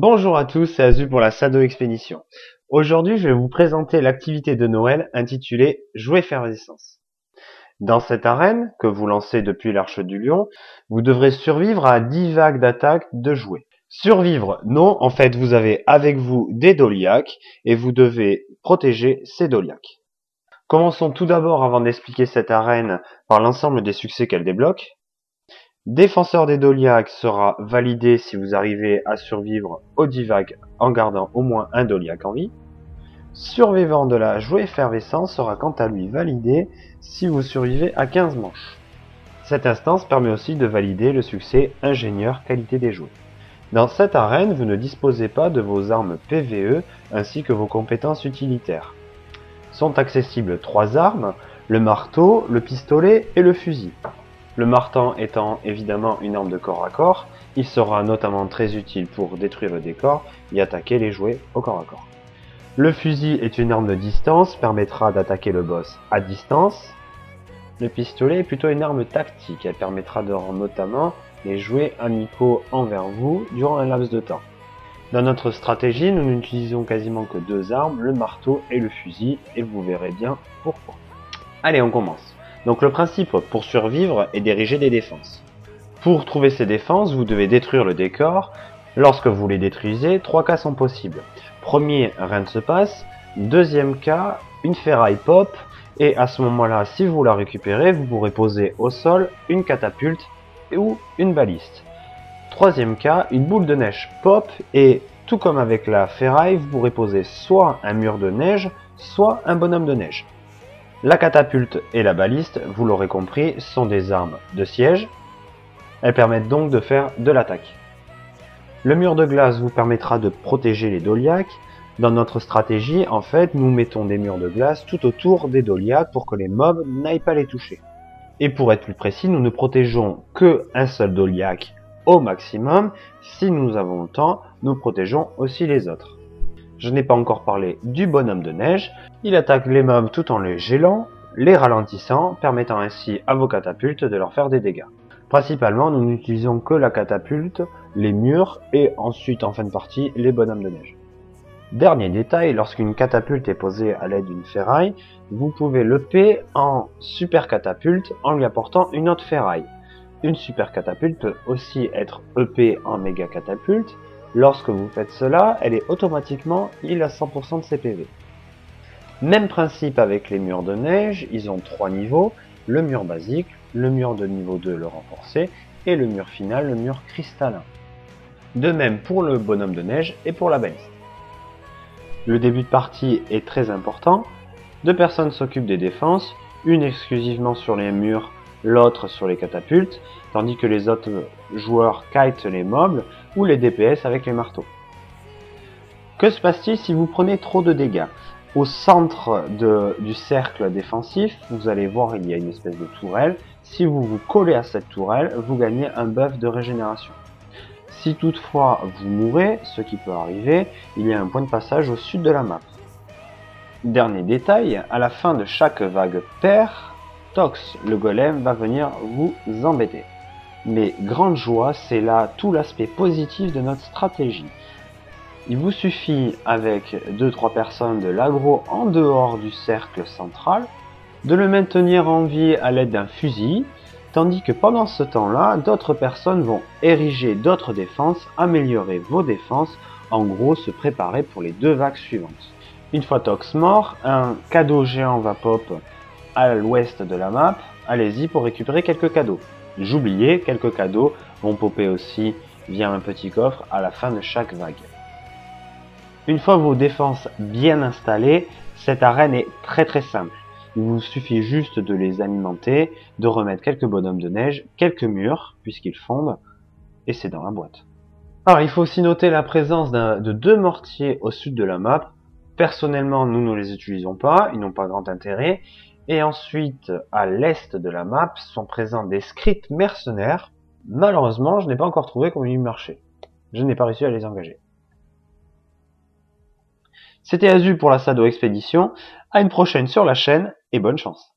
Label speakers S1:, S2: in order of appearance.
S1: Bonjour à tous, c'est Azu pour la Sado Expédition. Aujourd'hui, je vais vous présenter l'activité de Noël intitulée Jouer Effervescence. Dans cette arène, que vous lancez depuis l'Arche du Lion, vous devrez survivre à 10 vagues d'attaque de jouets. Survivre, non, en fait, vous avez avec vous des Doliaques et vous devez protéger ces Doliaques. Commençons tout d'abord, avant d'expliquer cette arène, par l'ensemble des succès qu'elle débloque. Défenseur des Doliaques sera validé si vous arrivez à survivre aux 10 vagues en gardant au moins un Doliaque en vie. Survivant de la Jouer Effervescence sera quant à lui validé si vous survivez à 15 manches. Cette instance permet aussi de valider le succès Ingénieur qualité des jouets. Dans cette arène, vous ne disposez pas de vos armes PvE ainsi que vos compétences utilitaires. Sont accessibles 3 armes, le marteau, le pistolet et le fusil. Le marteau étant évidemment une arme de corps à corps, il sera notamment très utile pour détruire le décor et attaquer les jouets au corps à corps. Le fusil est une arme de distance, permettra d'attaquer le boss à distance. Le pistolet est plutôt une arme tactique, elle permettra de rendre notamment les jouets amicaux envers vous durant un laps de temps. Dans notre stratégie, nous n'utilisons quasiment que 2 armes, le marteau et le fusil, et vous verrez bien pourquoi. Allez, on commence. Donc le principe pour survivre est d'ériger des défenses. Pour trouver ces défenses, vous devez détruire le décor. Lorsque vous les détruisez, 3 cas sont possibles. Premier, rien ne se passe. Deuxième cas, une ferraille pop. Et à ce moment-là, si vous la récupérez, vous pourrez poser au sol une catapulte ou une baliste. Troisième cas, une boule de neige pop. Et tout comme avec la ferraille, vous pourrez poser soit un mur de neige, soit un bonhomme de neige. La catapulte et la baliste, vous l'aurez compris, sont des armes de siège. Elles permettent donc de faire de l'attaque. Le mur de glace vous permettra de protéger les Doliaques. Dans notre stratégie, en fait, nous mettons des murs de glace tout autour des Doliaques pour que les mobs n'aillent pas les toucher. Et pour être plus précis, nous ne protégeons qu'un seul Doliaque au maximum. Si nous avons le temps, nous protégeons aussi les autres. Je n'ai pas encore parlé du bonhomme de neige. Il attaque les mobs tout en les gelant, les ralentissant, permettant ainsi à vos catapultes de leur faire des dégâts. Principalement, nous n'utilisons que la catapulte, les murs et ensuite en fin de partie les bonhommes de neige. Dernier détail, lorsqu'une catapulte est posée à l'aide d'une ferraille, vous pouvez l'EP en super catapulte en lui apportant une autre ferraille. Une super catapulte peut aussi être EP en méga catapulte. Lorsque vous faites cela, elle est automatiquement heal à 100% de ses PV. Même principe avec les murs de neige, ils ont 3 niveaux, le mur basique, le mur de niveau 2 le renforcé, et le mur final, le mur cristallin. De même pour le bonhomme de neige et pour la baliste. Le début de partie est très important, 2 personnes s'occupent des défenses, une exclusivement sur les murs, l'autre sur les catapultes, tandis que les autres joueurs kitent les mobs ou les DPS avec les marteaux. Que se passe-t-il si vous prenez trop de dégâts? Au centre du cercle défensif, vous allez voir il y a une espèce de tourelle. Si vous vous collez à cette tourelle, vous gagnez un buff de régénération. Si toutefois vous mourrez, ce qui peut arriver, il y a un point de passage au sud de la map. Dernier détail, à la fin de chaque vague paire, Tox, le golem, va venir vous embêter. Mais grande joie, c'est là tout l'aspect positif de notre stratégie. Il vous suffit, avec 2-3 personnes, de l'aggro en dehors du cercle central, de le maintenir en vie à l'aide d'un fusil, tandis que pendant ce temps-là, d'autres personnes vont ériger d'autres défenses, améliorer vos défenses, en gros se préparer pour les 2 vagues suivantes. Une fois Tox mort, un cadeau géant va pop à l'ouest de la map, allez-y pour récupérer quelques cadeaux. J'oubliais, quelques cadeaux vont popper aussi via un petit coffre à la fin de chaque vague. Une fois vos défenses bien installées, cette arène est très simple. Il vous suffit juste de les alimenter, de remettre quelques bonhommes de neige, quelques murs, puisqu'ils fondent, et c'est dans la boîte. Alors il faut aussi noter la présence de 2 mortiers au sud de la map. Personnellement, nous ne les utilisons pas, ils n'ont pas grand intérêt. Et ensuite, à l'est de la map, sont présents des scripts mercenaires. Malheureusement, je n'ai pas encore trouvé comment ils marchaient. Je n'ai pas réussi à les engager. C'était Azu pour la Sado Expédition. À une prochaine sur la chaîne et bonne chance.